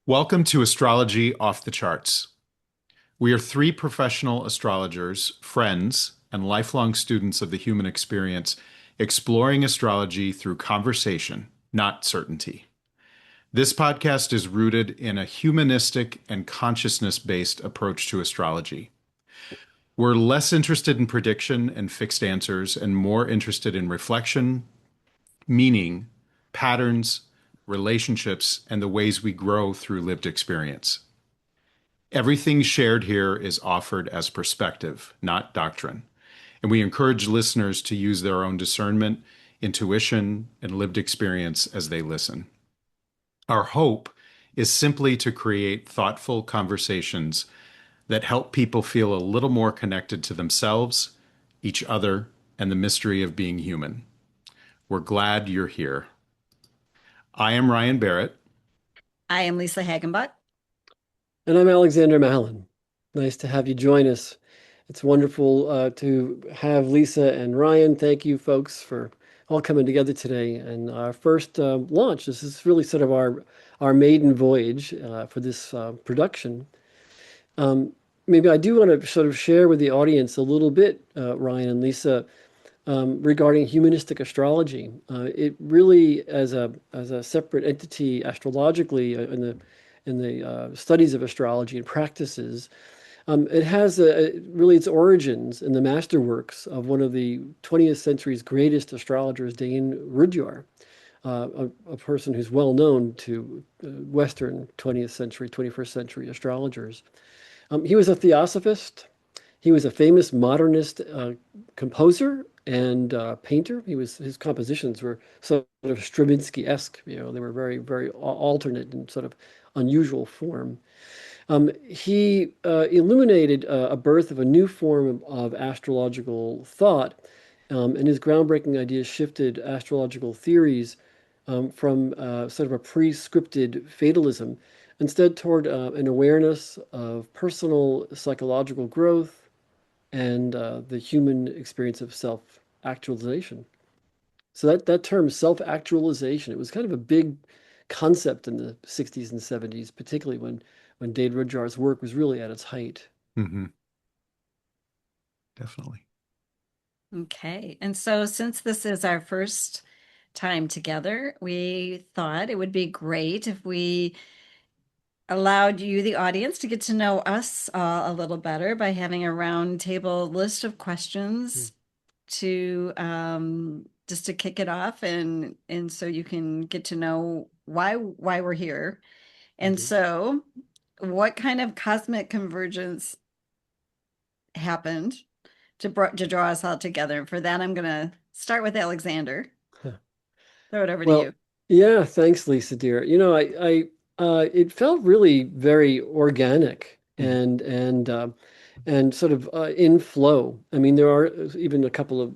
Welcome to Astrology Off the Charts. We are three professional astrologers, friends, and lifelong students of the human experience, exploring astrology through conversation, not certainty. This podcast is rooted in a humanistic and consciousness-based approach to astrology. We're less interested in prediction and fixed answers and more interested in reflection, meaning, patterns, relationships, and the ways we grow through lived experience. Everything shared here is offered as perspective, not doctrine, and we encourage listeners to use their own discernment, intuition, and lived experience as they listen. Our hope is simply to create thoughtful conversations that help people feel a little more connected to themselves, each other, and the mystery of being human. We're glad you're here. I am Ryan Barrett. I am Lisa Hagenbuch. And I'm Alexander Mallon. Nice to have you join us. It's wonderful to have Lisa and Ryan. Thank you, folks, for all coming together today. And our first launch. This is really sort of our maiden voyage for this production. Maybe I do want to sort of share with the audience a little bit, Ryan and Lisa, regarding humanistic astrology. It really, as a separate entity astrologically in the studies of astrology and practices, it has really its origins in the masterworks of one of the 20th century's greatest astrologers, Dane Rudhyar, a person who's well known to Western 20th century, 21st century astrologers. He was a theosophist. He was a famous modernist composer and painter. His compositions were sort of Stravinsky-esque. They were very, very alternate and sort of unusual form. He illuminated a birth of a new form of astrological thought, and his groundbreaking ideas shifted astrological theories from sort of a pre-scripted fatalism, instead toward an awareness of personal psychological growth and the human experience of self-actualization. So that term self-actualization, it was kind of a big concept in the 60s and 70s, particularly when Dane Rudhyar's work was really at its height. Mm-hmm. Definitely. Okay. And so since this is our first time together, we thought it would be great if we allowed you, the audience, to get to know us a little better by having a round table list of questions to just to kick it off and so you can get to know why we're here. And so what kind of cosmic convergence happened to draw us all together? And for that, I'm going to start with Alexander. Throw it over to you. Yeah, thanks, Lisa, dear. It felt really very organic and sort of in flow. I mean, there are even a couple of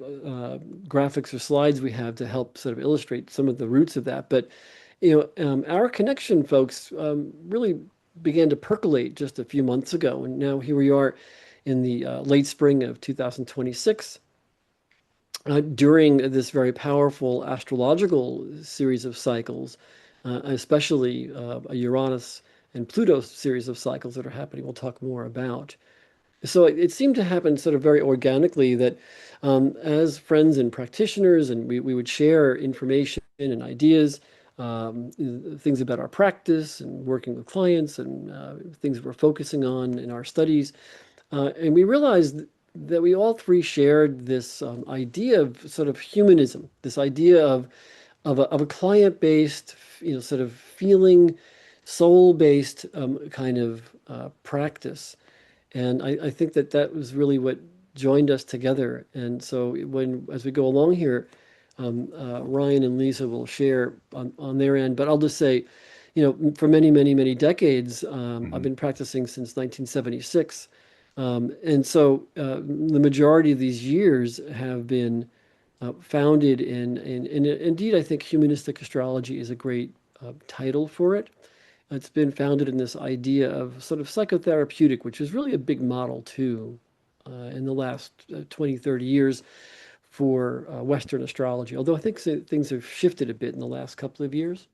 graphics or slides we have to help sort of illustrate some of the roots of that. But our connection, folks, really began to percolate just a few months ago, and now here we are in the late spring of 2026. During this very powerful astrological series of cycles, especially a Uranus and Pluto series of cycles that are happening, we'll talk more about. So it seemed to happen sort of very organically that as friends and practitioners, and we would share information and ideas, things about our practice and working with clients and things we're focusing on in our studies. And we realized that we all three shared this idea of sort of humanism, this idea of a client-based, sort of feeling, soul-based kind of practice. And I think that was really what joined us together. And so as we go along here, Ryan and Lisa will share on their end. But I'll just say, for many, many, many decades, I've been practicing since 1976. And so the majority of these years have been founded in indeed, I think humanistic astrology is a great title for it. It's been founded in this idea of sort of psychotherapeutic, which is really a big model too in the last 20, 30 years for Western astrology. Although I think things have shifted a bit in the last couple of years.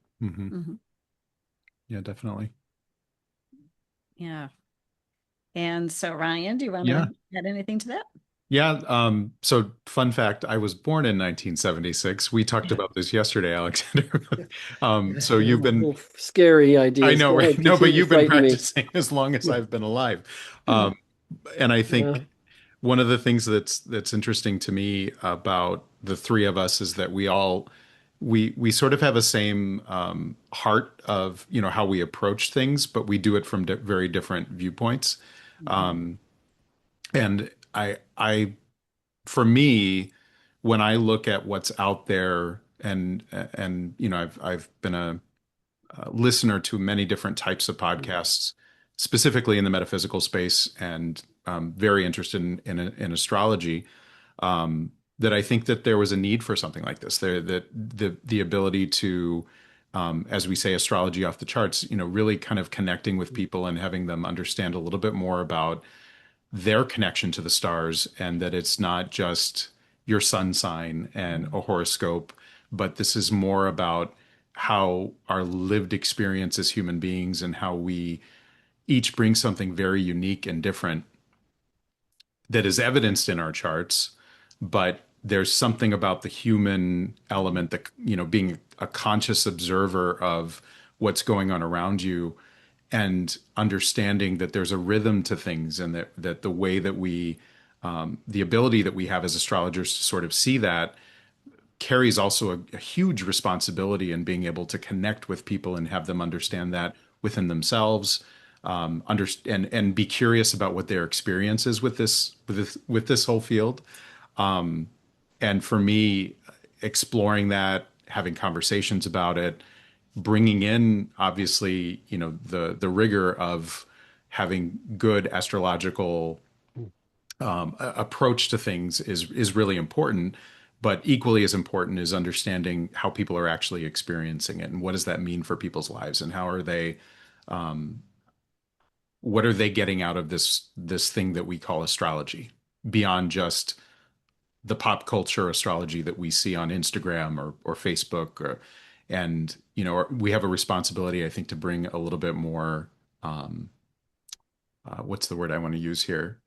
Yeah, definitely. Yeah. And so, Ryan, do you want Yeah. to add anything to that? Yeah. So fun fact, I was born in 1976. We talked about this yesterday, Alexander. So Yeah, you've been, little scary I ideas. know, Go right? ahead, No, but continue to you've been frighten me. practicing as long as I've been alive. Um, and I Yeah. think one of the things that's interesting to me about the three of us is that we sort of have a same heart of, how we approach things, but we do it from very different viewpoints. Mhm. And for me, when I look at what's out there, and I've been a listener to many different types of podcasts, specifically in the metaphysical space, and very interested in astrology. That I think that there was a need for something like this. There, that the ability to, as we say, astrology off the charts. Really kind of connecting with people and having them understand a little bit more about their connection to the stars, and that it's not just your sun sign and a horoscope, but this is more about how our lived experience as human beings and how we each bring something very unique and different that is evidenced in our charts, but there's something about the human element that, being a conscious observer of what's going on around you and understanding that there's a rhythm to things, and that the way that the ability that we have as astrologers to sort of see that carries also a huge responsibility in being able to connect with people and have them understand that within themselves, and be curious about what their experience is with this whole field. And for me, exploring that, having conversations about it, bringing in obviously, the rigor of having good astrological approach to things is really important. But equally as important is understanding how people are actually experiencing it, and what does that mean for people's lives, and what are they getting out of this thing that we call astrology, beyond just the pop culture astrology that we see on Instagram or Facebook, and we have a responsibility, I think, to bring a little bit more, what's the word I want to use here,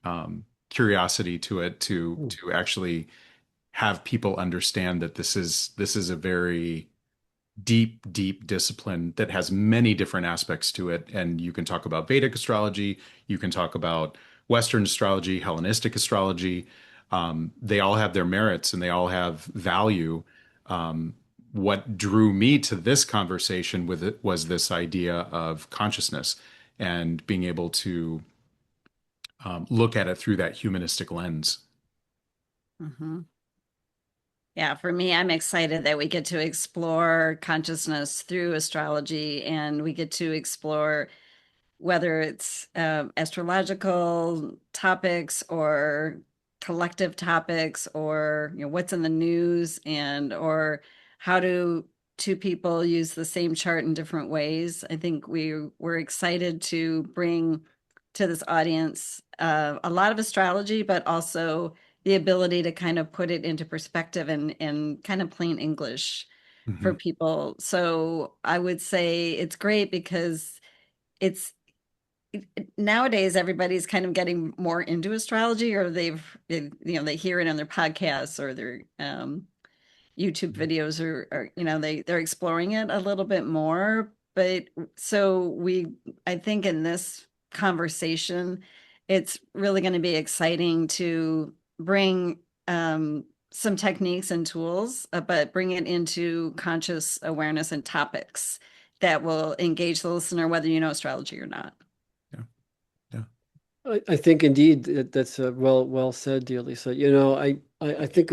curiosity to it, to actually have people understand that this is a very deep, deep discipline that has many different aspects to it. And you can talk about Vedic astrology, you can talk about Western astrology, Hellenistic astrology. They all have their merits and they all have value. What drew me to this conversation with it was this idea of consciousness and being able to look at it through that humanistic lens. Mhm. Yeah, for me, I'm excited that we get to explore consciousness through astrology, and we get to explore whether it's astrological topics or collective topics, or what's in the news, and or how do two people use the same chart in different ways. I think we're excited to bring to this audience a lot of astrology, but also the ability to kind of put it into perspective and kind of plain English Mhm. for people. So I would say it's great because it's nowadays everybody's kind of getting more into astrology, or they hear it on their podcasts or their YouTube videos, or they're exploring it a little bit more. But so I think in this conversation, it's really going to be exciting to bring some techniques and tools, but bring it into conscious awareness and topics that will engage the listener, whether you know astrology or not. Yeah. Yeah. I think indeed that's well said, dear Lisa. I think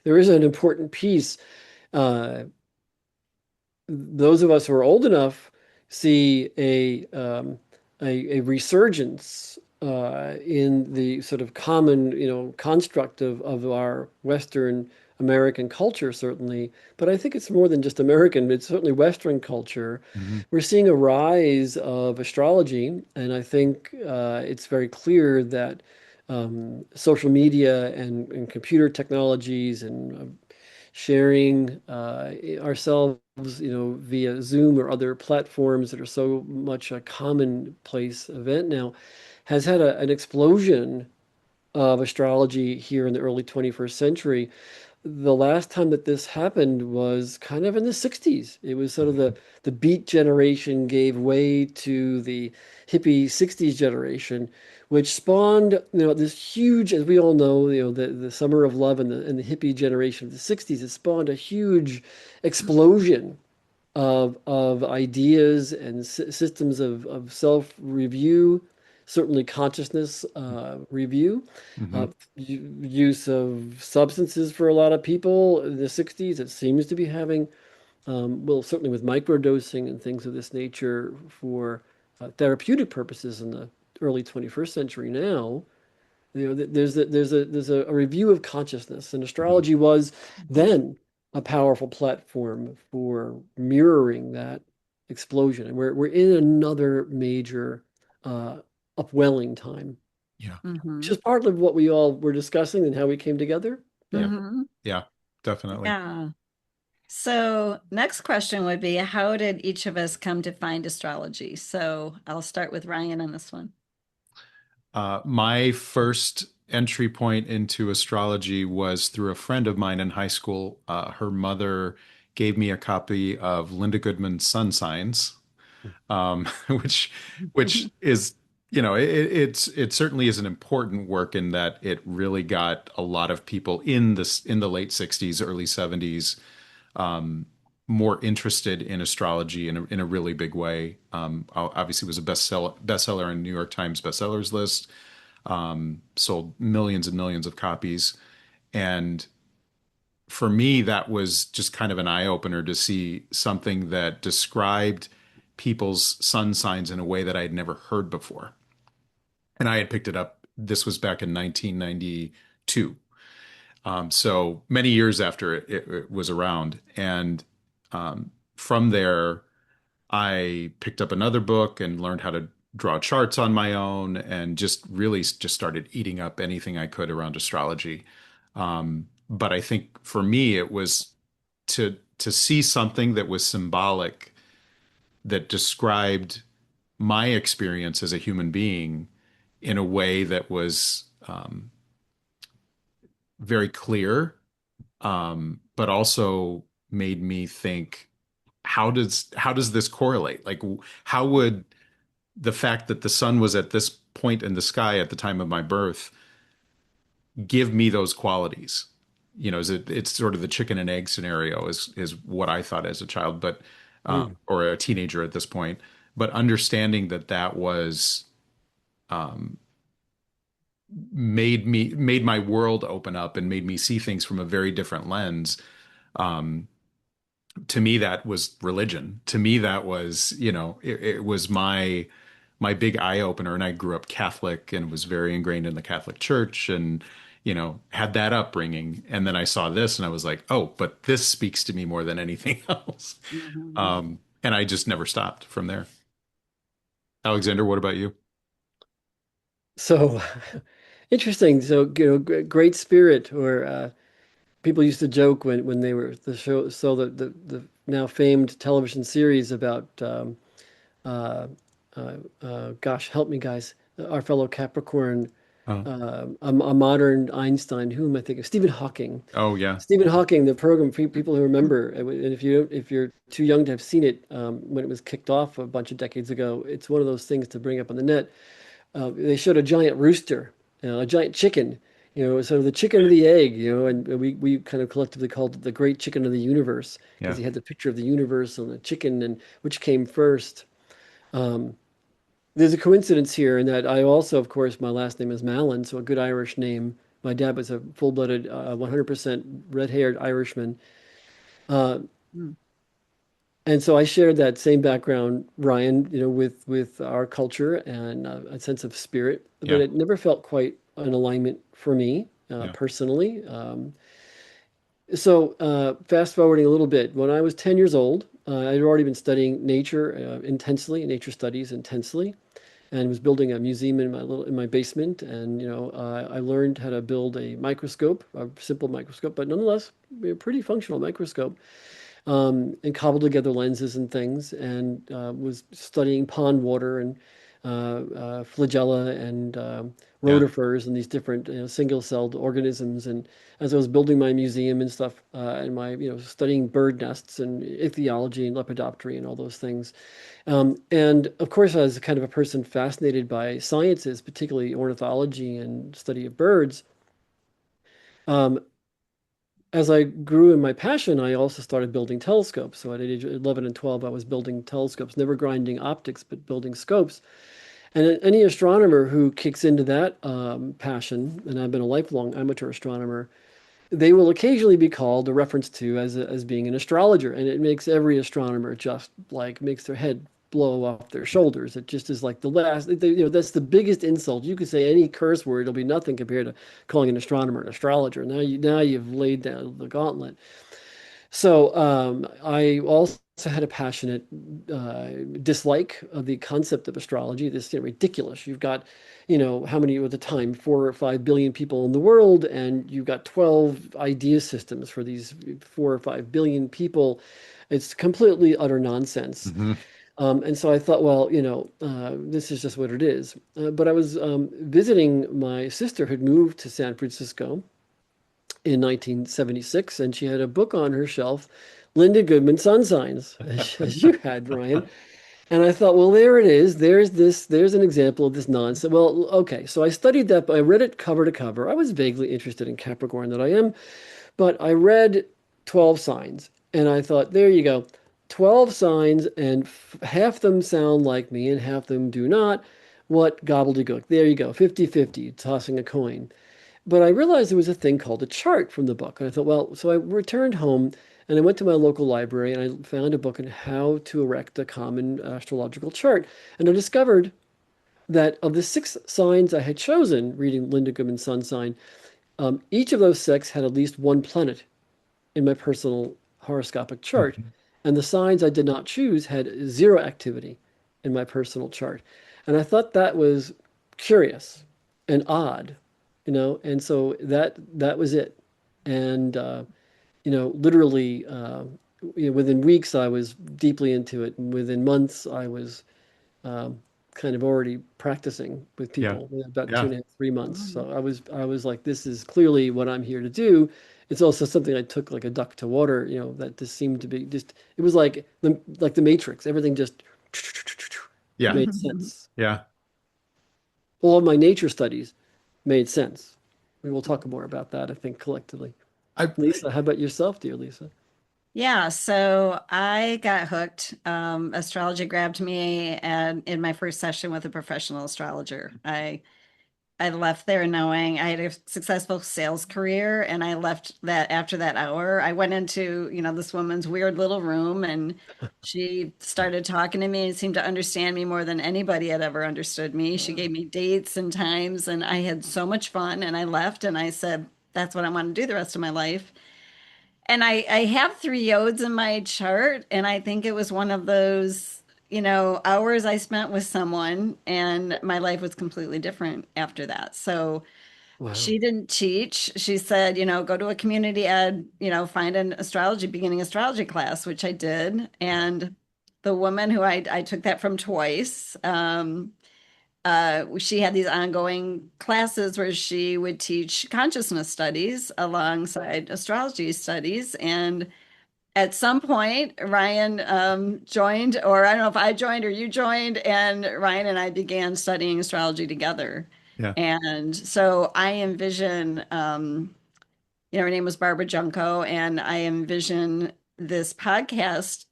there is an important piece. Uh, those of us who are old enough see a resurgence in the sort of common, construct of our Western American culture, certainly. But I think it's more than just American, it's certainly Western culture. Mhm. We're seeing a rise of astrology, and I think it's very clear that social media and computer technologies and sharing ourselves, via Zoom or other platforms that are so much a commonplace event now, has had an explosion of astrology here in the early 21st century. The last time that this happened was kind of in the 60s. It was sort of the Beat generation gave way to the hippie 60s generation, which spawned, this huge, as we all know, the summer of love and the hippie generation of the 60s. It spawned a huge explosion of ideas and systems of self-review, certainly consciousness review, Hmm. uh, use of substances for a lot of people in the 60s. It seems to be having, well, certainly with microdosing and things of this nature for therapeutic purposes in the early 21st century now. There's a review of consciousness, and Hmm. astrology was Mhm. then a powerful platform for mirroring that explosion. And we're in another major uh, upwelling time, Yeah. which Mhm. is part of what we all were discussing and how we came together. Yeah. Yeah. Mhm. Yeah. Definitely. Yeah. So, next question would be, how did each of us come to find astrology? So, I'll start with Ryan on this one. My first entry point into astrology was through a friend of mine in high school. Her mother gave me a copy of Linda Goodman's Sun Signs, which is, it certainly is an important work in that it really got a lot of people in the late 60s, early 70s, more interested in astrology in a really big way. Obviously, was a bestseller in New York Times bestsellers list, sold millions and millions of copies. And for me, that was just kind of an eye opener to see something that described people's sun signs in a way that I had never heard before. And I had picked it up. This was back in 1992. So many years after it was around. And from there, I picked up another book and learned how to draw charts on my own and just really just started eating up anything I could around astrology. But I think for me, it was to see something that was symbolic that described my experience as a human being in a way that was very clear, but also made me think, how does this correlate? Like, how would the fact that the sun was at this point in the sky at the time of my birth give me those qualities? It's sort of the chicken and egg scenario is what I thought as a child, but Mm. or a teenager at this point. But understanding that was made my world open up and made me see things from a very different lens. Um, to me, that was religion. To me, that was, it was my big eye opener. And I grew up Catholic and was very ingrained in the Catholic Church and, had that upbringing. And then I saw this and I was like, oh, but this speaks to me more than anything else. Mhm. And I just never stopped from there. Alexander, what about you? So interesting. So, great spirit, or people used to joke when they were the show, so the now famed television series about uh, gosh, help me, guys, our fellow Capricorn, Uh, a modern Einstein. Who am I thinking? Stephen Hawking. oh yeah. Stephen Hawking, the program for people who remember, and if you're too young to have seen it when it was kicked off a bunch of decades ago, it's one of those things to bring up on the net. They showed a giant rooster, a giant chicken, sort of the chicken or the egg, and we kind of collectively called it the great chicken of the universe because Yeah. he had the picture of the universe and the chicken and which came first. Um, there's a coincidence here in that I also, of course, my last name is Mallon, so a good Irish name. My dad was a full-blooded, 100% red-haired Irishman. Uh, Mm. and so I shared that same background, Ryan, with our culture and a sense of spirit, but Yeah. it never felt quite an alignment for me Yeah. personally. So fast forwarding a little bit, when I was 10 years old, I'd already been studying nature intensely, nature studies intensely. and was building a museum in my basement. And I learned how to build a microscope, a simple microscope, but nonetheless a pretty functional microscope, and cobbled together lenses and things, and was studying pond water and flagella and Yeah. rotifers and these different single-celled organisms. And as I was building my museum and stuff, and my studying bird nests and ichthyology and lepidoptery and all those things, and of course, I was kind of a person fascinated by sciences, particularly ornithology and study of birds. Um, as I grew in my passion, I also started building telescopes. So at age 11 and 12, I was building telescopes, never grinding optics, but building scopes. And any astronomer who kicks into that passion, and I've been a lifelong amateur astronomer, they will occasionally be called or referenced to as being an astrologer. And it makes every astronomer just like makes their head blow off their shoulders. It just is like the last, that's the biggest insult. You could say any curse word, it'll be nothing compared to calling an astronomer an astrologer. Now you've laid down the gauntlet. So I also had a passionate dislike of the concept of astrology. This ridiculous. You've got, how many at the time, 4 or 5 billion people in the world, and you've got 12 idea systems for these 4 or 5 billion people. It's completely utter nonsense. Hmm. And so I thought, well, this is just what it is. But I was visiting my sister who'd moved to San Francisco in 1976, and she had a book on her shelf, Linda Goodman Sun Signs, as you had, Ryan. And I thought, well, there it is. There's an example of this nonsense. Well, okay. So I studied that, but I read it cover to cover. I was vaguely interested in Capricorn that I am, but I read 12 signs and I thought, there you go. 12 signs, and half them sound like me and half them do not. What gobbledygook. There you go. 50-50, tossing a coin. But I realized there was a thing called a chart from the book. And I thought, well, so I returned home and I went to my local library and I found a book on how to erect a common astrological chart. And I discovered that of the 6 signs I had chosen, reading Linda Goodman's sun sign, each of those 6 had at least one planet in my personal horoscopic chart. And the signs I did not choose had 0 activity in my personal chart. And I thought that was curious and odd, and so that was it. And literally, within weeks I was deeply into it, and within months I was kind of already practicing with Yeah. people, about two Yeah. and a half, 3 months. Oh. So I was like, this is clearly what I'm here to do. It's also something I took like a duck to water, that just seemed to be just, it was like the Matrix. Everything just Yeah. made sense. Yeah. All of my nature studies made sense. We will talk more about that, I think, collectively. I Lisa, how about yourself, dear Lisa? Yeah, so I got hooked. Astrology grabbed me and in my first session with a professional astrologer. I left there knowing I had a successful sales career, and I left that after that hour. I went into, this woman's weird little room, and she started talking to me and seemed to understand me more than anybody had ever understood me. She Wow. gave me dates and times, and I had so much fun. And I left and I said, that's what I want to do the rest of my life. And I have 3 yods in my chart, and I think it was one of those, hours I spent with someone, and my life was completely different after that. So Wow. she didn't teach. She said, go to a community ed, find an beginning astrology class, which I did. And the woman who I took that from twice, she had these ongoing classes where she would teach consciousness studies alongside astrology studies. And at some point, Ryan joined, or I don't know if I joined or you joined, and Ryan and I began studying astrology together. yeah. And so I envision, her name was Barbara Junko, and I envision this podcast,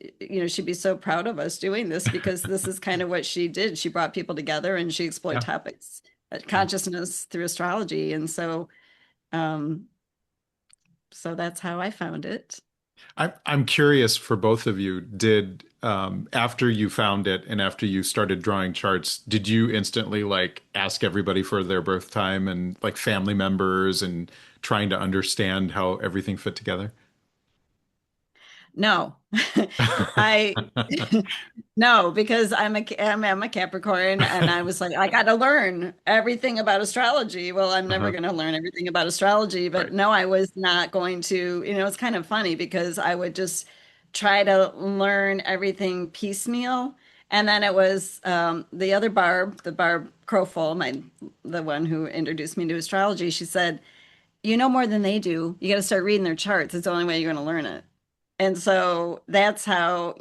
she'd be so proud of us doing this because this is kind of what she did. She brought people together and she explored Yeah. topics, Yeah. consciousness through astrology. And um, so that's how I found it. I'm curious for both of you, did after you found it and after you started drawing charts, did you instantly like ask everybody for their birth time and like family members and trying to understand how everything fit together? No. I no, because I'm a Capricorn and I was like, I got to learn everything about astrology. Well, I'm never Uh-huh. going to learn everything about astrology, but Right. no, I was not going to, it's kind of funny because I would just try to learn everything piecemeal. And then it was the Barb Crowful, the one who introduced me to astrology. She said, "You know more than they do. You got to start reading their charts. It's the only way you're going to learn it." And so that's how,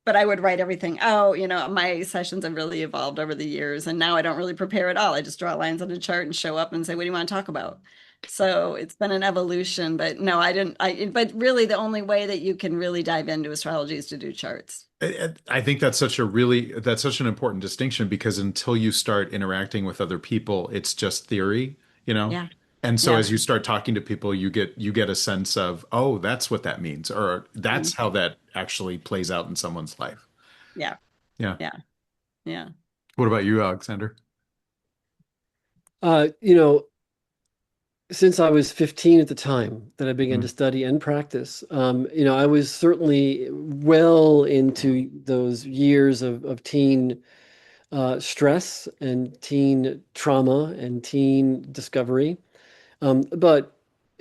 but I would write everything out. My sessions have really evolved over the years. And now I don't really prepare at all. I just draw lines on a chart and show up and say, what do you want to talk about? So it's been an evolution, but no, I didn't. But really, the only way that you can really dive into astrology is to do charts. I think that's such an important distinction because until you start interacting with other people, it's just theory, you know? Yeah. And so Yeah. as you start talking to people, you get a sense of, oh, that's what that means, or that's Mhm. how that actually plays out in someone's life. Yeah. Yeah. Yeah. Yeah. What about you, Alexander? You know, since I was 15 at the time that I began to Mm, study and practice, I was certainly well into those years of teen stress and teen trauma and teen discovery. But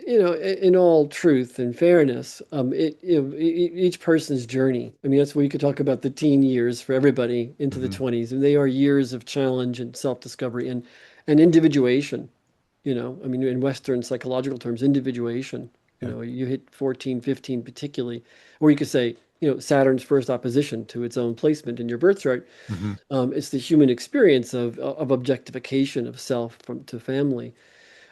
in all truth and fairness, each person's journey. I mean, that's where you could talk about the teen years for everybody into the mhm. 20s, and they are years of challenge and self-discovery and individuation. I mean, in Western psychological terms, individuation. Yeah. You hit 14, 15 particularly, or you could say, Saturn's first opposition to its own placement in your birth chart. Hmm. It's the human experience of objectification of self from to family.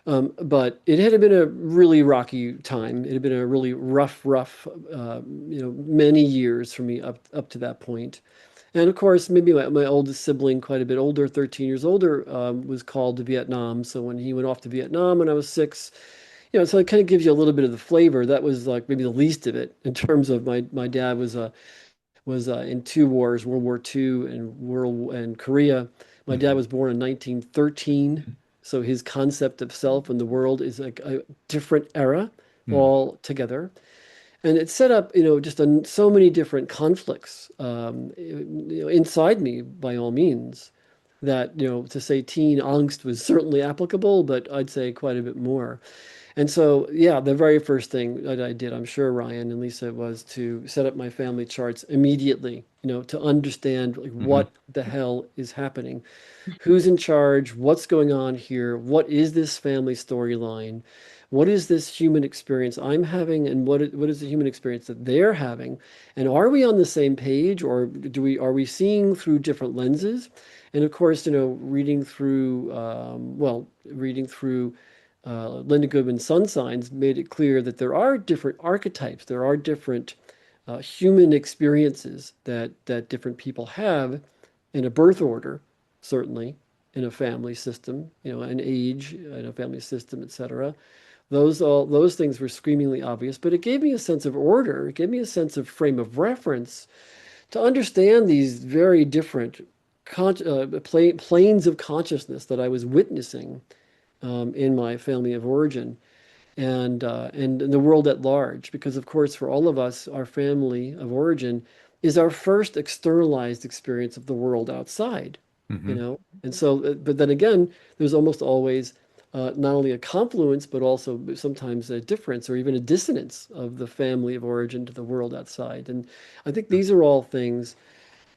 But it had been a really rocky time. It had been a really rough, many years for me up to that point. And of course, maybe my oldest sibling, quite a bit older, 13 years older, was called to Vietnam. So when he went off to Vietnam when I was 6, so it kind of gives you a little bit of the flavor. That was like maybe the least of it in terms of my dad was in two wars, World War II and Korea. My dad Hmm. was born in 1913, so his concept of self and the world is like a different era Hmm. altogether. And it set up, just so many different conflicts, inside me by all means. That, to say teen angst was certainly applicable, but I'd say quite a bit more. And so, yeah, the very first thing that I did, I'm sure Ryan and Lisa, was to set up my family charts immediately, to understand like Hmm. what the hell is happening, who's in charge, what's going on here, what is this family storyline, what is this human experience I'm having, and what is the human experience that they're having, and are we on the same page, or are we seeing through different lenses? And of course, reading through Linda Goodman's Sun Signs made it clear that there are different archetypes, there are different human experiences that different people have in a birth order, certainly in a family system, an age in a family system, etc. Those things were screamingly obvious, but it gave me a sense of order. It gave me a sense of frame of reference to understand these very different planes of consciousness that I was witnessing in my family of origin and in the world at large. Because, of course, for all of us, our family of origin is our first externalized experience of the world outside, Hmm. And so, but then again, there's almost always not only a confluence, but also sometimes a difference or even a dissonance of the family of origin to the world outside. And I think these are all things.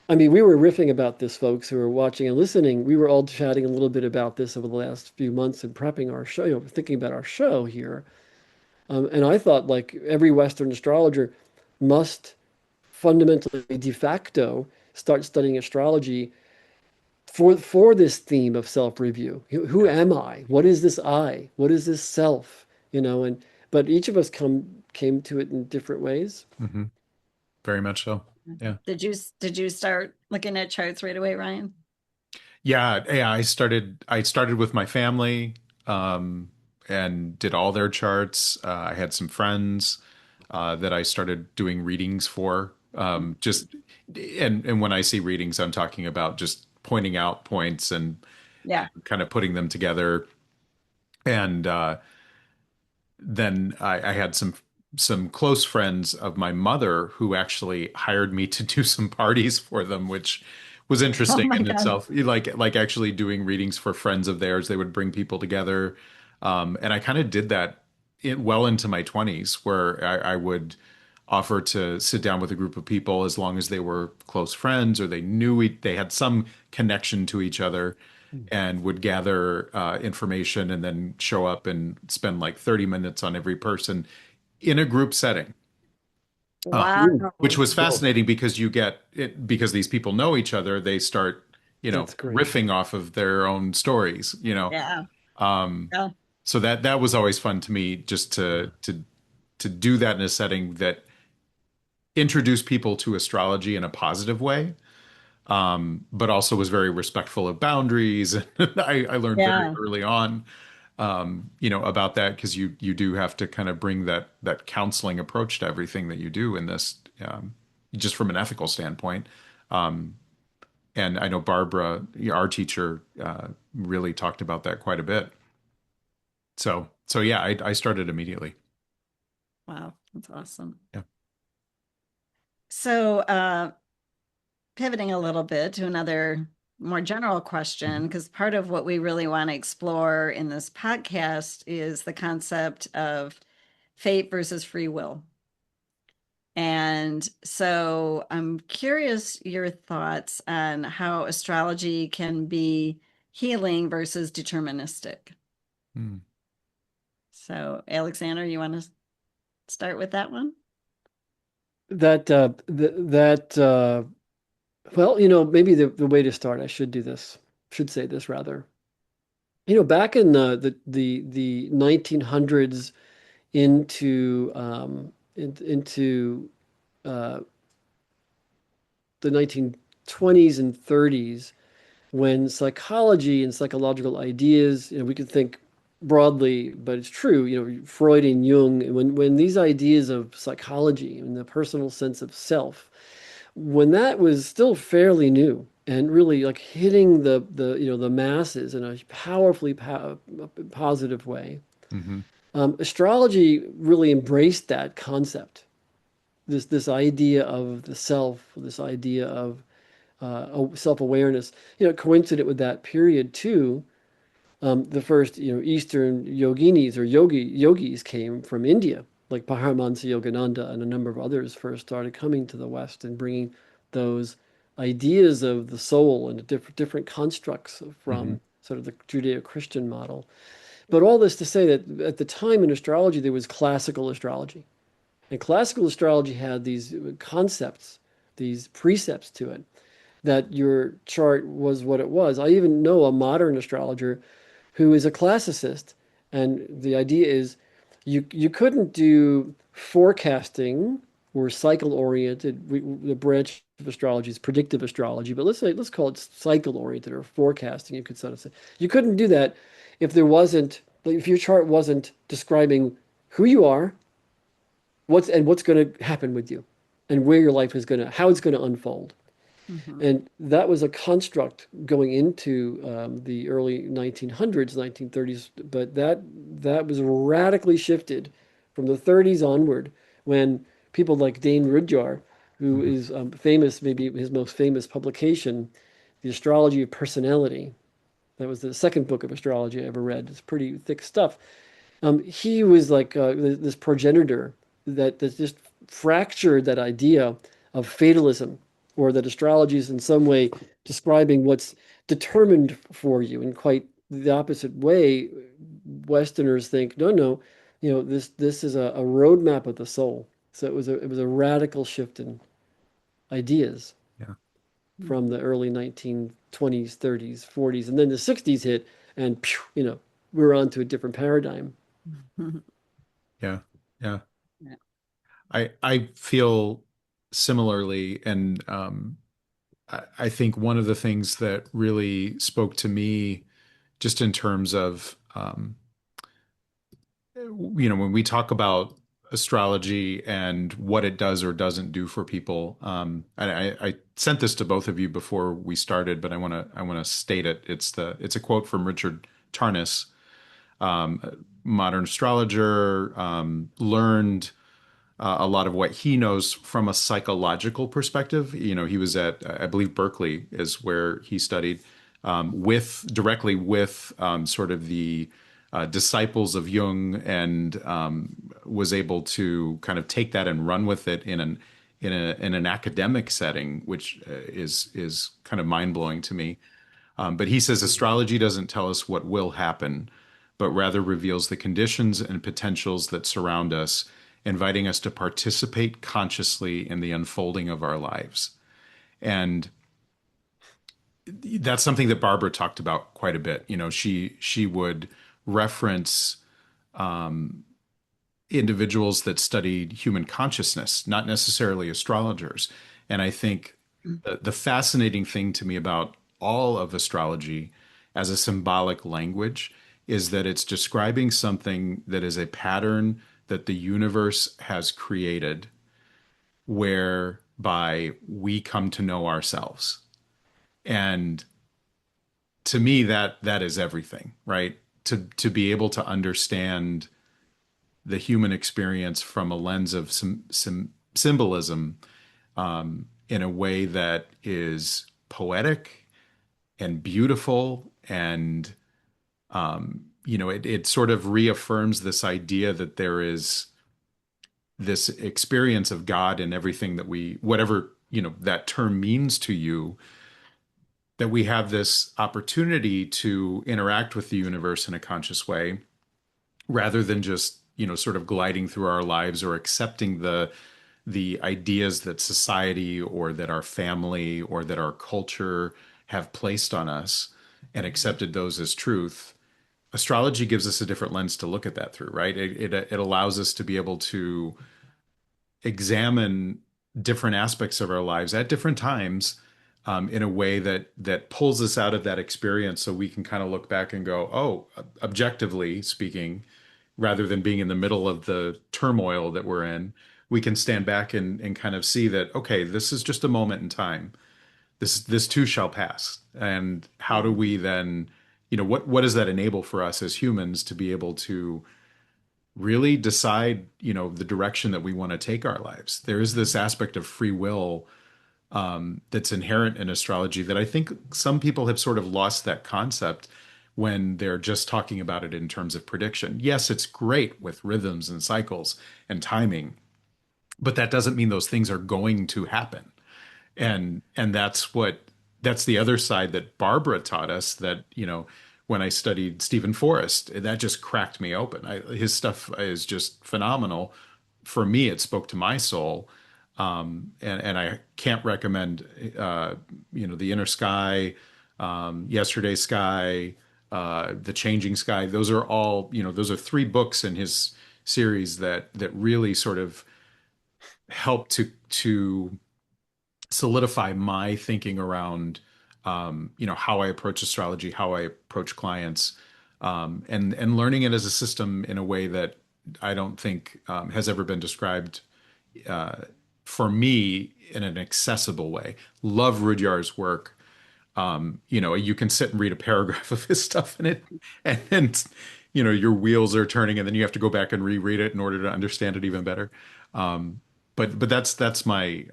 I mean, we were riffing about this, folks who are watching and listening. We were all chatting a little bit about this over the last few months and prepping our show, thinking about our show here. And I thought, like every Western astrologer, must fundamentally de facto start studying astrology for this theme of self-review. Who Yeah. am I? What is this I? What is this self? And but each of us came to it in different ways. Hmm. Very much so. Yeah. Did you start looking at charts right away, Ryan? Yeah, yeah, I started with my family, and did all their charts. I had some friends that I started doing readings for. Just and when I see readings, I'm talking about just pointing out points and Yeah. kind of putting them together. And then I had some. some close friends of my mother who actually hired me to do some parties for them, which was Oh interesting my in God. itself. Like actually doing readings for friends of theirs. They would bring people together. And I kind of did that well into my 20s, where I would offer to sit down with a group of people as long as they were close friends or they knew they had some connection to each other, and would gather information and then show up and spend like 30 minutes on every person in a group setting, Ooh, which Wow. was cool. fascinating because you get it because these people know each other. They start, That's great. riffing off of their own stories. Yeah. Um, Yeah. so that was always fun to me, just to do that in a setting that introduced people to astrology in a positive way, but also was very respectful of boundaries. I learned very Yeah. early on, about that, because you do have to kind of bring that counseling approach to everything that you do in this, just from an ethical standpoint. Um, and I know Barbara, our teacher, really talked about that quite a bit. So yeah, I started immediately. Wow. That's awesome. Yeah. So, pivoting a little bit to another more general question, Mhm. because part of what we really want to explore in this podcast is the concept of fate versus free will. And so I'm curious your thoughts on how astrology can be healing versus deterministic. Mm. So, Alexander, you want to start with that one? That th that well, maybe the way to start, I should do this, should say this rather. Back in the 1900s into into uh, the 1920s and 30s, when psychology and psychological ideas, we could think broadly, but it's true, Freud and Jung, when these ideas of psychology and the personal sense of self, when that was still fairly new and really like hitting the masses in a powerfully positive way, Hmm. astrology really embraced that concept, this idea of the self, this idea of self-awareness. Coincident with that period too, the first, Eastern yoginis or yogis came from India, like Paramahansa Yogananda and a number of others first started coming to the West and bringing those ideas of the soul and different constructs Hmm. from sort of the Judeo-Christian model. But all this to say that at the time in astrology, there was classical astrology. And classical astrology had these concepts, these precepts to it, that your chart was what it was. I even know a modern astrologer who is a classicist, and the idea is you couldn't do forecasting or cycle oriented. The branch of astrology is predictive astrology, but let's call it cycle oriented or forecasting. You could sort of say you couldn't do that if your chart wasn't describing who you are, what's going to happen with you, and where your life is going to how it's going to unfold. Mhm. And that was a construct going into the early 1900s, 1930s, but that was radically shifted from the 30s onward, when people like Dane Rudhyar, who Hmm. is famous, maybe his most famous publication, The Astrology of Personality. That was the second book of astrology I ever read. It's pretty thick stuff. He was like this progenitor that just fractured that idea of fatalism, or that astrology is in some way describing what's determined for you. In quite the opposite way, Westerners think, no, no, this is a roadmap of the soul. So it was a radical shift in ideas Yeah. from the early 1920s, 30s, 40s, and then the 60s hit, and we're on to a different paradigm. Mhm. Yeah. Yeah. Yeah. I feel similarly, and I think one of the things that really spoke to me, just in terms of, when we talk about astrology and what it does or doesn't do for people. And I sent this to both of you before we started, but I want to state it. It's a quote from Richard Tarnas, a modern astrologer, learned a lot of what he knows from a psychological perspective. He was at, I believe, Berkeley is where he studied with directly with sort of the disciples of Jung, and was able to kind of take that and run with it in an academic setting, which is kind of mind blowing to me. But he says astrology doesn't tell us what will happen, but rather reveals the conditions and potentials that surround us, inviting us to participate consciously in the unfolding of our lives. And that's something that Barbara talked about quite a bit. She would reference individuals that studied human consciousness, not necessarily astrologers. And I think the fascinating thing to me about all of astrology as a symbolic language is that it's describing something that is a pattern that the universe has created whereby we come to know ourselves. And to me, that is everything, right? To be able to understand the human experience from a lens of some symbolism, in a way that is poetic and beautiful, and it sort of reaffirms this idea that there is this experience of God in everything that whatever that term means to you, that we have this opportunity to interact with the universe in a conscious way, rather than just sort of gliding through our lives or accepting the ideas that society or that our family or that our culture have placed on us and accepted those as truth. Astrology gives us a different lens to look at that through, right? It allows us to be able to examine different aspects of our lives at different times, in a way that pulls us out of that experience, so we can kind of look back and go, oh, objectively speaking, rather than being in the middle of the turmoil that we're in, we can stand back and kind of see that, okay, this is just a moment in time. This too shall pass. And how do we then, what does that enable for us as humans to be able to really decide, the direction that we want to take our lives? There is this aspect of free will that's inherent in astrology that I think some people have sort of lost that concept when they're just talking about it in terms of prediction. Yes, it's great with rhythms and cycles and timing, but that doesn't mean those things are going to happen. And that's the other side that Barbara taught us, that, when I studied Stephen Forrest, that just cracked me open. His stuff is just phenomenal. For me, it spoke to my soul. And I can't recommend, The Inner Sky, Yesterday's Sky, The Changing Sky. Those are all, those are three books in his series that really sort of helped to solidify my thinking around, how I approach astrology, how I approach clients, and learning it as a system in a way that I don't think has ever been described, for me, in an accessible way. Love Rudyard's work. You can sit and read a paragraph of his stuff in it, and then, your wheels are turning, and then you have to go back and reread it in order to understand it even better. But that's my,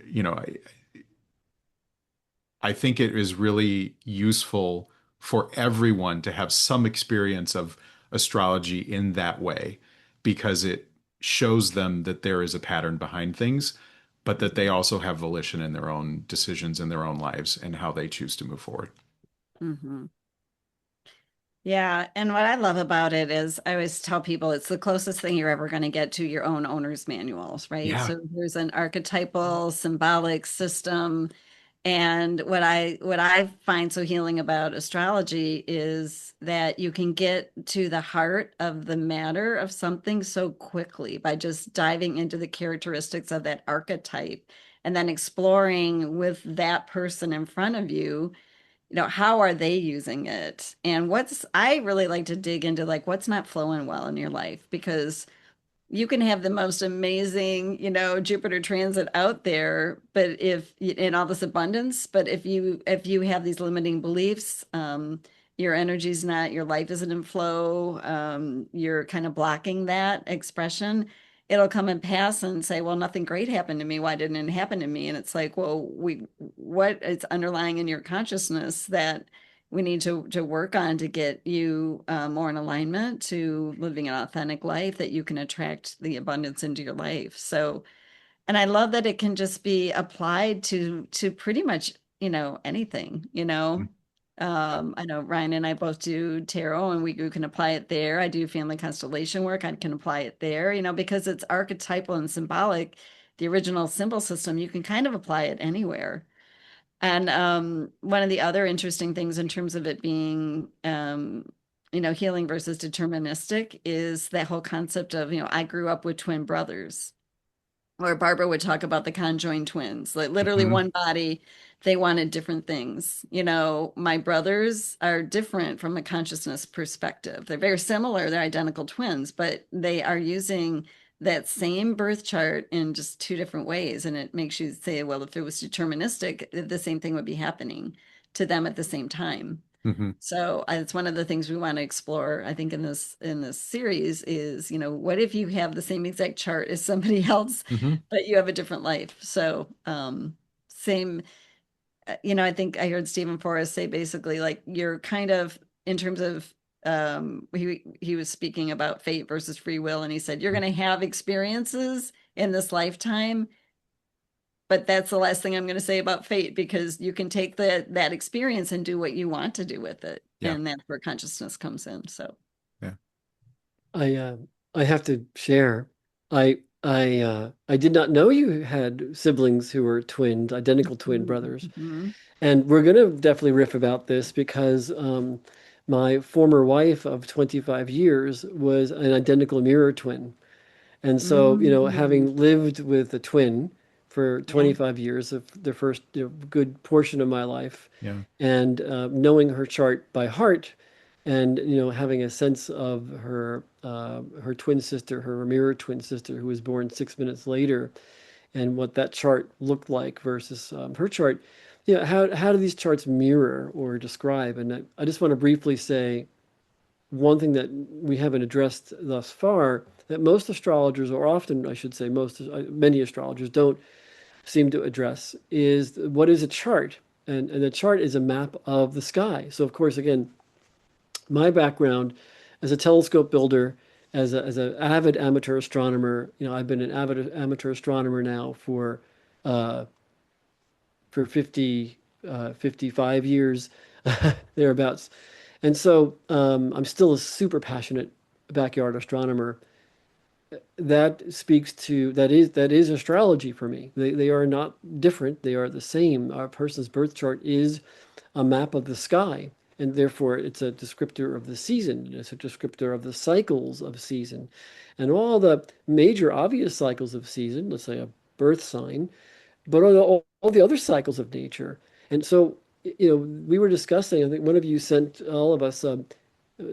you know, I think it is really useful for everyone to have some experience of astrology in that way, because it shows them that there is a pattern behind things, but that they also have volition in their own decisions in their own lives and how they choose to move forward. Mm-hmm. Yeah. And what I love about it is I always tell people it's the closest thing you're ever going to get to your own owner's manuals, right? Yeah. So there's an archetypal symbolic system. And what I find so healing about astrology is that you can get to the heart of the matter of something so quickly by just diving into the characteristics of that archetype and then exploring with that person in front of you, how are they using it? And I really like to dig into like what's not flowing well in your life, because you can have the most amazing, Jupiter transit out there, but if in all this abundance, but if you have these limiting beliefs, your energy's not, your life isn't in flow, you're kind of blocking that expression. it'll come and pass and say, well, nothing great happened to me. Why didn't it happen to me? And it's like, well, what is underlying in your consciousness that we need to work on to get you more in alignment to living an authentic life that you can attract the abundance into your life. So, and I love that it can just be applied to pretty much, anything, I know Ryan and I both do tarot and we can apply it there. I do family constellation work. I can apply it there, because it's archetypal and symbolic, the original symbol system, you can kind of apply it anywhere. And one of the other interesting things in terms of it being, healing versus deterministic is that whole concept of, I grew up with twin brothers. Or Barbara would talk about the conjoined twins, like literally Hmm. one body, they wanted different things. My brothers are different from a consciousness perspective. They're very similar, they're identical twins, but they are using that same birth chart in just two different ways. And it makes you say, well, if it was deterministic, the same thing would be happening to them at the same time. Hmm. So it's one of the things we want to explore, I think, in this series is, what if you have the same exact chart as somebody else, Hmm. but you have a different life? So same, I think I heard Stephen Forrest say basically like you're kind of in terms of he was speaking about fate versus free will, and he said you're going to have experiences in this lifetime, but that's the last thing I'm going to say about fate because you can take that experience and do what you want to do with it. Yeah. And that's where consciousness comes in. So, Yeah. I I have to share. I did not know you had siblings who were twins, identical twin brothers. mhm. And we're going to definitely riff about this because my former wife of 25 years was an identical mirror twin. And so, Mhm. having lived with a twin for Yeah. 25 years of the first good portion of my life, Yeah. and knowing her chart by heart, and having a sense of her twin sister, her mirror twin sister, who was born 6 minutes later, and what that chart looked like versus her chart. How do these charts mirror or describe? And I just want to briefly say one thing that we haven't addressed thus far that most astrologers, or often I should say many astrologers don't seem to address is what is a chart? And the chart is a map of the sky. So of course, again, my background as a telescope builder, as an avid amateur astronomer, I've been an avid amateur astronomer now uh, for 55 years, thereabouts. And so I'm still a super passionate backyard astronomer. That is astrology for me. They are not different. They are the same. A person's birth chart is a map of the sky, and therefore it's a descriptor of the season. It's a descriptor of the cycles of season, and all the major obvious cycles of season. Let's say a birth sign, but all the other cycles of nature. And so, we were discussing, I think one of you sent all of us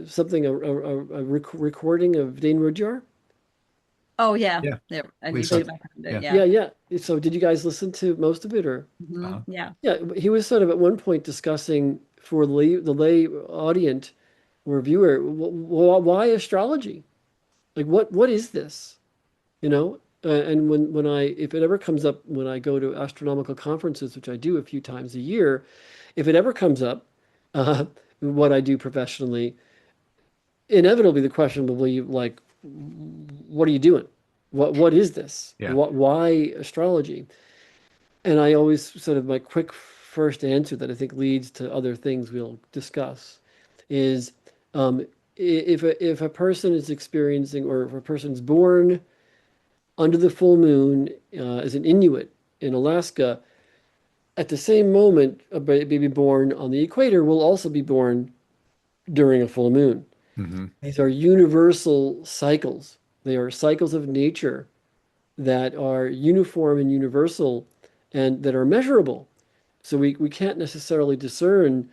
something, a recording of Dane Rudhyar. Oh, yeah. Yeah. There. I need to Lisa. get back on it. Yeah. Yeah. Yeah, yeah. So did you guys listen to most of it or? Mhm. Uh-huh. Yeah. Yeah, he was sort of at one point discussing for the lay audience or viewer, why astrology? Like what is this? And when if it ever comes up when I go to astronomical conferences, which I do a few times a year, if it ever comes up, uh, what I do professionally, inevitably the question will be like, what are you doing? What is this? Yeah. Why astrology? And I always sort of my quick first answer that I think leads to other things we'll discuss is if a person is experiencing or if a person's born under the full moon as an Inuit in Alaska, at the same moment a baby born on the equator will also be born during a full moon. Hmm. These are universal cycles. They are cycles of nature that are uniform and universal and that are measurable. So we can't necessarily discern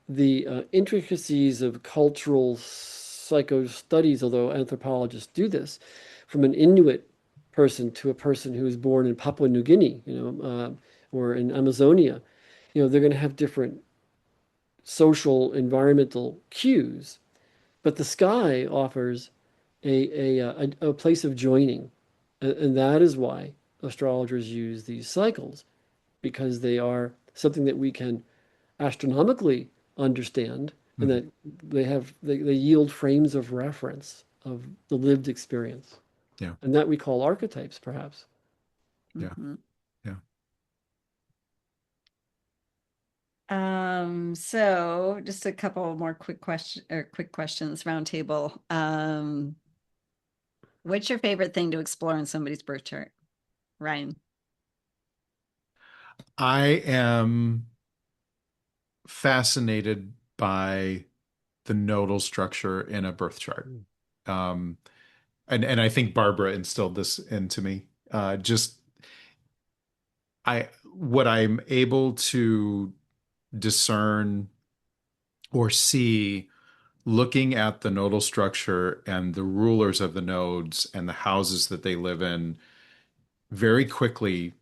the intricacies of cultural psycho studies, although anthropologists do this, from an Inuit person to a person who is born in Papua New Guinea, or in Amazonia. They're going to have different social, environmental cues, but the sky offers a place of joining. And that is why astrologers use these cycles, because they are something that we can astronomically understand, and Mhm. that they yield frames of reference of the lived experience, Yeah. and that we call archetypes, perhaps. Yeah. Mhm. Yeah. So just a couple more quick questions, roundtable. What's your favorite thing to explore in somebody's birth chart, Ryan? I am fascinated by the nodal structure in a birth chart. Mm. Um, and I think Barbara instilled this into me. Just what I'm able to discern or see looking at the nodal structure and the rulers of the nodes and the houses that they live in very quickly,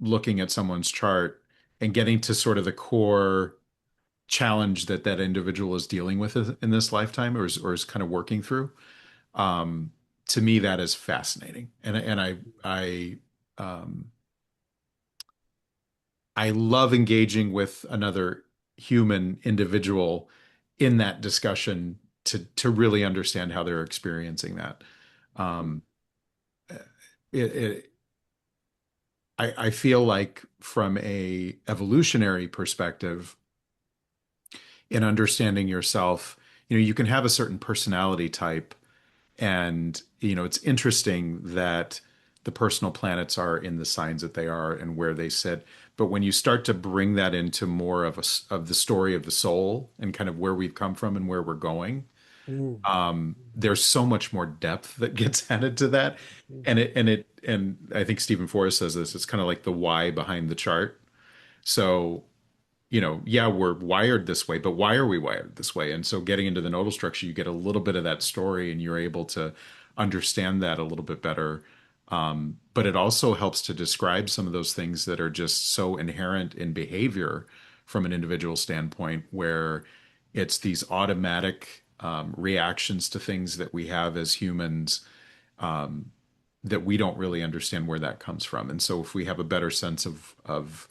looking at someone's chart and getting to sort of the core challenge that that individual is dealing with in this lifetime, or is kind of working through. Um, to me, that is fascinating, and um, I love engaging with another human individual in that discussion to really understand how they're experiencing that. Um, it, it I feel like from a evolutionary perspective, in understanding yourself, you can have a certain personality type, and it's interesting that the personal planets are in the signs that they are and where they sit. But when you start to bring that into more of the story of the soul and kind of where we've come from and where we're going, Mm. there's so much more depth that gets added to that. And I think Stephen Forrest says this. It's kind of like the why behind the chart. So yeah, we're wired this way, but why are we wired this way? And so getting into the nodal structure, you get a little bit of that story and you're able to understand that a little bit better. But it also helps to describe some of those things that are just so inherent in behavior from an individual standpoint, where it's these automatic reactions to things that we have as humans, that we don't really understand where that comes from. And so if we have a better sense of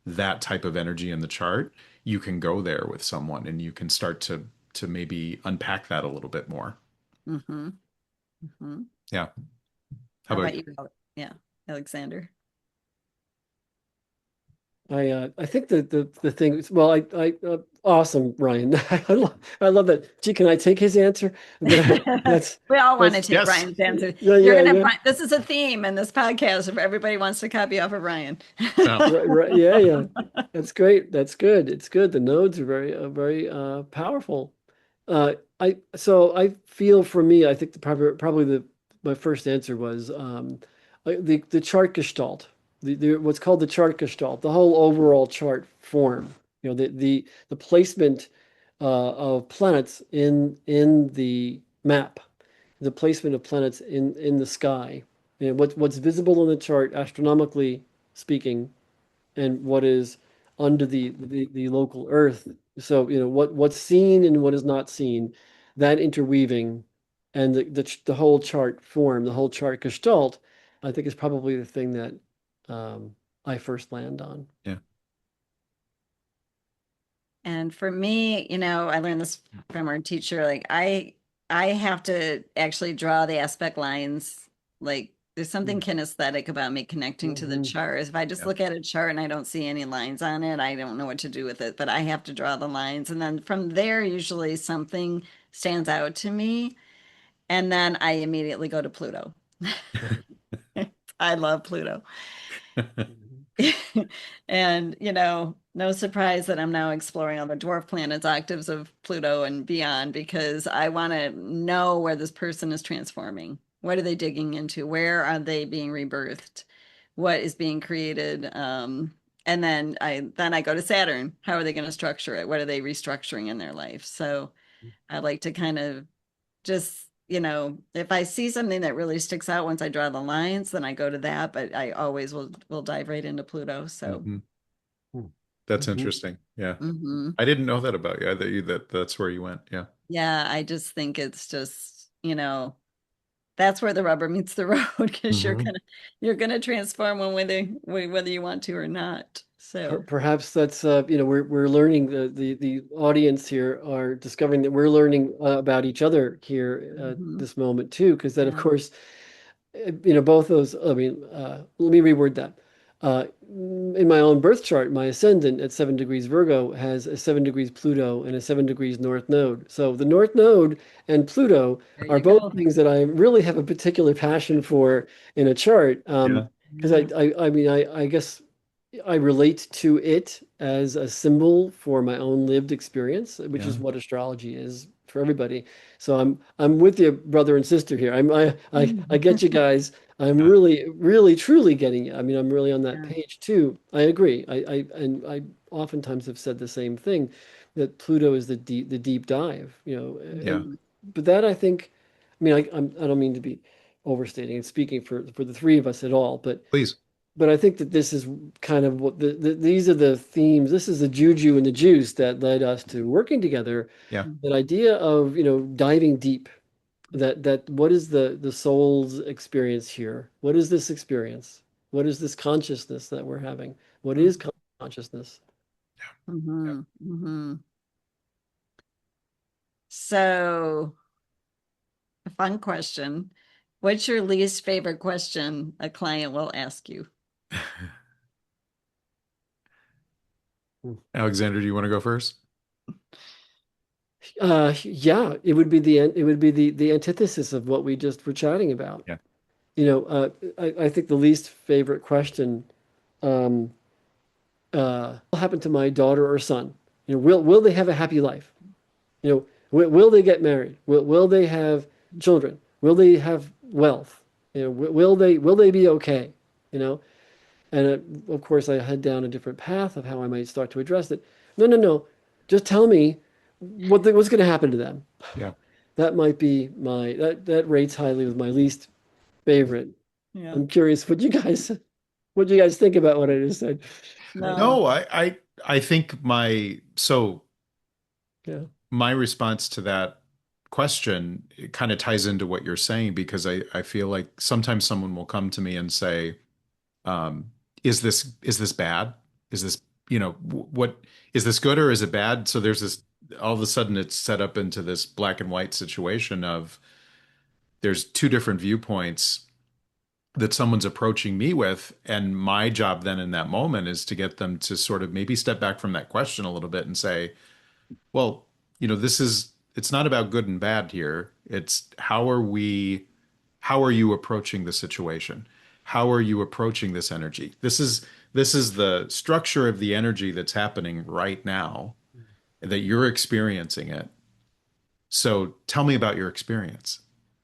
that type of energy in the chart, you can go there with someone and you can start to maybe unpack that a little bit more. Mm-hmm. Mm-hmm. Yeah. How How about about you? you? Yeah, Alexander. I think that the thing is, well, awesome, Ryan. I love that. Gee, can I take his answer? That's We all want to that's take Yes. Ryan's answer. yeah, You're yeah, gonna yeah. find this is a theme in this podcast if everybody wants to copy off of Ryan. No. Right, right, yeah, yeah. That's great. That's good. It's good. The nodes are very powerful. I feel, for me, I think probably the my first answer was the chart gestalt, the what's called the chart gestalt, the whole overall chart form. The placement of planets in the map, the placement of planets in the sky, what's visible in the chart astronomically speaking, and what is under the local earth. So, what's seen and what is not seen, that interweaving, and the whole chart form, the whole chart gestalt, I think is probably the thing that I first land on. Yeah. And for me, I learned this from our teacher. Like I have to actually draw the aspect lines. Like there's something kinesthetic about me connecting to the Mm-hmm. chart. If I just Yeah. look at a chart and I don't see any lines on it, I don't know what to do with it. But I have to draw the lines. And then from there, usually something stands out to me. And then I immediately go to Pluto. I love Pluto. And, no surprise that I'm now exploring other dwarf planets, octaves of Pluto and beyond, because I want to know where this person is transforming. What are they digging into? Where are they being rebirthed? What is being created? And then I go to Saturn. How are they going to structure it? What are they restructuring in their life? So I like to kind of just, if I see something that really sticks out once I draw the lines, then I go to that. But I always will dive right into Pluto. So, Hmm. That's Mm-hmm. interesting. Yeah. mhm. I didn't know that about you. That's where you went. Yeah. Yeah, I just think it's just, that's where the rubber meets the road because Hmm. you're gonna transform one whether you want to or not. So, Perhaps that's we're learning the audience here are discovering that we're learning about each other here at mhm, this moment too, because that of yeah, course both those, I mean, let me reword that. In my own birth chart, my ascendant at 7 degrees Virgo has a 7 degrees Pluto and a 7 degrees North Node. So the North Node and Pluto there are you both go. things that I really have a particular passion for in a chart. Yeah. Because Yeah. I mean, I guess I relate to it as a symbol for my own lived experience, which is Yeah. what astrology is for everybody. So I'm with you, brother and sister here. I get you guys. I'm Yeah. really truly getting you. I mean, I'm really on that Yeah. page too. I agree. I oftentimes have said the same thing, that Pluto is the deep dive, Yeah. and Mhm. but that I think, I mean, I don't mean to be overstating and speaking for the three of us at all, Please. but I think that this is kind of what these are the themes. This is the juju and the juice that led us to working together. Yeah. That idea of, diving deep. That what is the soul's experience here? What is this experience? What is this consciousness that we're having? What is consciousness? Yeah. Mhm. Mhm. So, a fun question. What's your least favorite question a client will ask you? Alexander, do you want to go first? Yeah, it would be the antithesis of what we just were chatting about. Yeah. I think the least favorite question, um, will happen to my daughter or son? Will they have a happy life? Will they get married? Will they have children? Will they have wealth? Will they be okay? You know, and of course I head down a different path of how I might start to address it. No, no, no. Just tell me what's going to happen to them. Yeah. That might be that rates highly with my least favorite. Yeah. I'm curious what you guys think about what I just said. No. No, I think Yeah. my response to that question, it kind of ties into what you're saying because I feel like sometimes someone will come to me and say, um, is this bad? Is this, what is this good or is it bad? So there's this all of a sudden it's set up into this black and white situation of there's two different viewpoints that someone's approaching me with. And my job then in that moment is to get them to sort of maybe step back from that question a little bit and say, well, it's not about good and bad here. It's how are you approaching the situation? How are you approaching this energy? This is the structure of the energy that's happening right now that you're experiencing it. So tell me about your experience.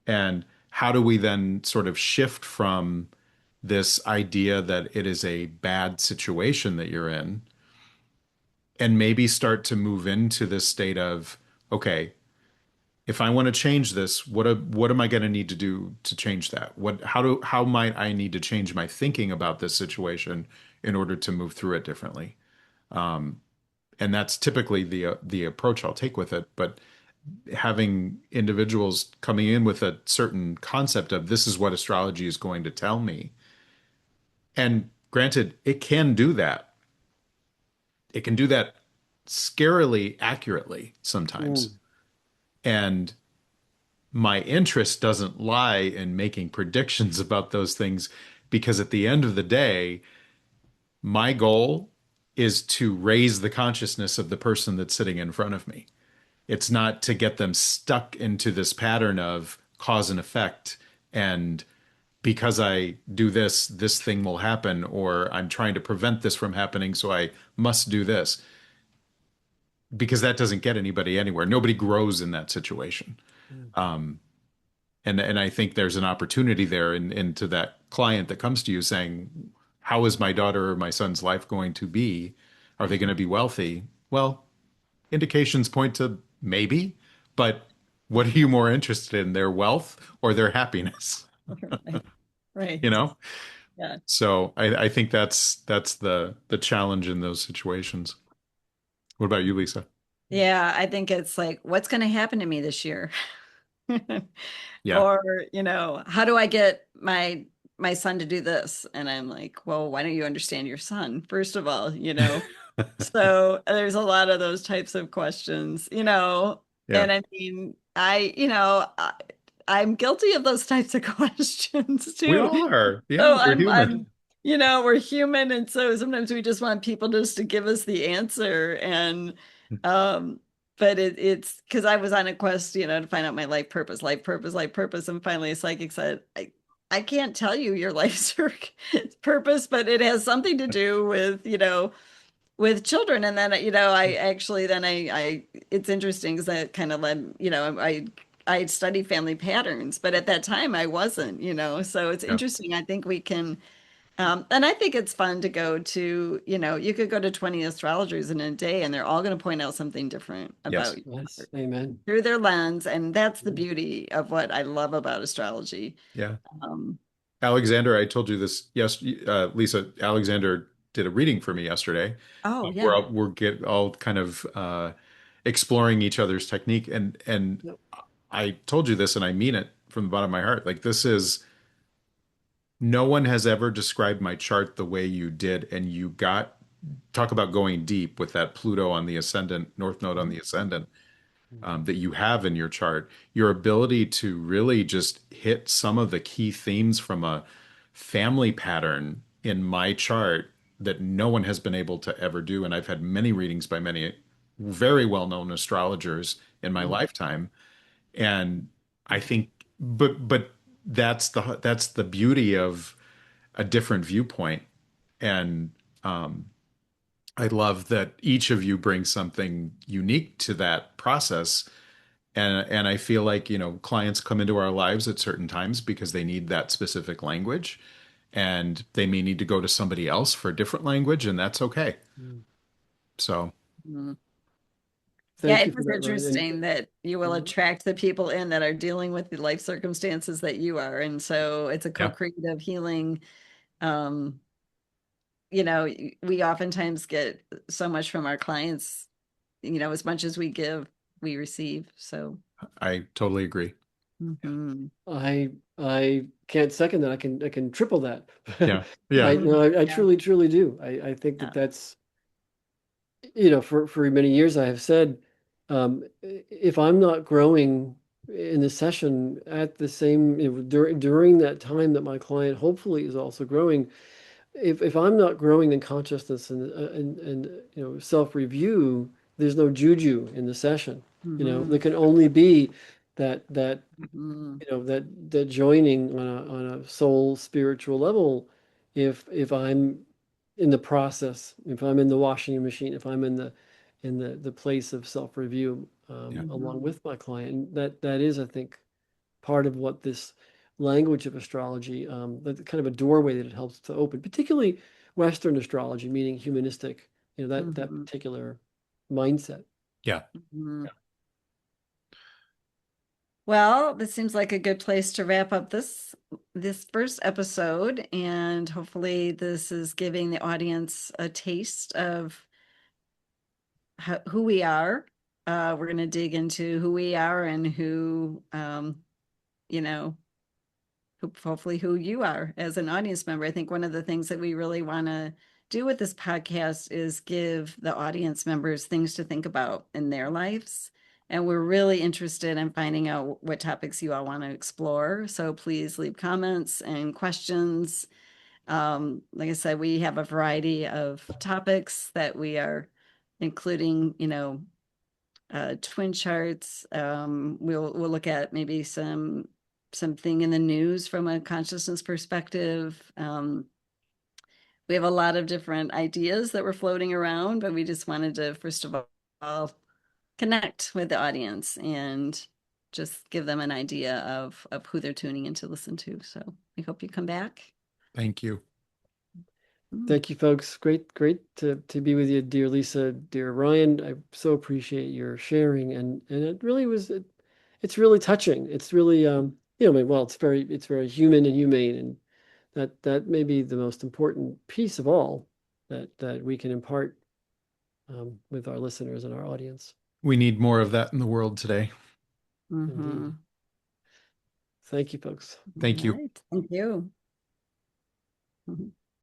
And how do we then sort of shift from this idea that it is a bad situation that you're in and maybe start to move into this state of, okay, if I want to change this, what am I going to need to do to change that? How might I need to change my thinking about this situation in order to move through it differently? And that's typically the approach I'll take with it. But having individuals coming in with a certain concept of this is what astrology is going to tell me. And granted, it can do that. It can do that scarily accurately sometimes. Mm, And my interest doesn't lie in making predictions about those things because at the end of the day, my goal is to raise the consciousness of the person that's sitting in front of me. It's not to get them stuck into this pattern of cause and effect and because I do this, this thing will happen, or I'm trying to prevent this from happening, so I must do this. Because that doesn't get anybody anywhere. Nobody grows in that situation. mm, And I think there's an opportunity there into that client that comes to you saying, how is my daughter or my son's life going to be? Are they going to be wealthy? Well, indications point to maybe, but what are you more interested in, their wealth or their happiness? Right. You Right. know? Yeah. So I think that's the challenge in those situations. What about you, Lisa? Yeah, I think it's like, what's going to happen to me this year? Yeah. Or, how do I get my son to do this? And I'm like, well, why don't you understand your son, first of all? So there's a lot of those types of questions. Yeah. And I mean, I'm guilty of those types of questions We too. all are. Yeah, So we're I'm human. I'm we're human, and so sometimes we just want people just to give us the answer. And um but it's because I was on a quest, to find out my life purpose, life purpose, life purpose. And finally a psychic said, I can't tell you your life's purpose, but it has something to do with children. And then I actually then I it's interesting because that kind of led, I studied family patterns, but at that time I wasn't. So it's Yeah. interesting. I think we can, and I think it's fun to go to, you could go to 20 astrologers in a day and they're all going to point out something different Yes. about you Yes, amen. through their lens. And that's the beauty of what I love about astrology. Yeah. Um, Alexander, I told you this. Yes, Lisa, Alexander did a reading for me yesterday. oh We're yeah. get all kind of exploring each other's technique, and Yep. I told you this, and I mean it from the bottom of my heart. Like this is no one has ever described my chart the way you did, and you got talk about going deep with that Pluto on the ascendant, North Node on the ascendant that you have in your chart. Your ability to really just hit some of the key themes from a family pattern in my chart that no one has been able to ever do. And I've had many readings by many very well-known astrologers in my Mhm. lifetime. And I think, but that's the beauty of a different viewpoint. And I love that each of you brings something unique to that process. And I feel like, clients come into our lives at certain times because they need that specific language, and they may need to go to somebody else for a different language, and that's okay. Mm. So, Mhm. Yeah, Thank you it for is that, Ryan. And interesting that you will mhm. attract the people in that are dealing with the life circumstances that you are. And so it's a yeah, co-creative healing. Um, we oftentimes get so much from our clients, as much as we give, we receive. So, I totally agree. mhm. I can't second that. I can triple that. Yeah. I Yeah. no, I Yeah. truly do. I think Yeah. that's for many years I have said, if I'm not growing in the session at the same during that time that my client hopefully is also growing, if I'm not growing in consciousness and self-review, there's no juju in the session. There Mhm. can only be that Mhm. that joining on a soul spiritual level if I'm in the process, if I'm in the washing machine, if I'm in the place of self-review Yeah. along Mhm. with my client. And that is, I think, part of what this language of astrology, that kind of a doorway that it helps to open, particularly Western astrology, meaning humanistic, that Mhm. particular mindset. Yeah. Mhm. Well, this seems like a good place to wrap up this first episode, and hopefully this is giving the audience a taste of who we are. We're going to dig into who we are and who, you know, hopefully who you are as an audience member. I think one of the things that we really want to do with this podcast is give the audience members things to think about in their lives. And we're really interested in finding out what topics you all want to explore. So please leave comments and questions. Like I said, we have a variety of topics that we are including, twin charts. We'll look at maybe something in the news from a consciousness perspective. We have a lot of different ideas that were floating around, but we just wanted to first of all connect with the audience and just give them an idea of who they're tuning in to listen to. So we hope you come back. Thank you. Mm. Thank you, folks. Great to be with you, dear Lisa, dear Ryan. I so appreciate your sharing, and it really it's really touching. It's really I mean, well, it's very human and humane, and that may be the most important piece of all that we can impart with our listeners and our audience. We need more of that in the world today. Mm-hmm. Indeed. Thank you, folks. Thank you. All right. Thank you. Mhm.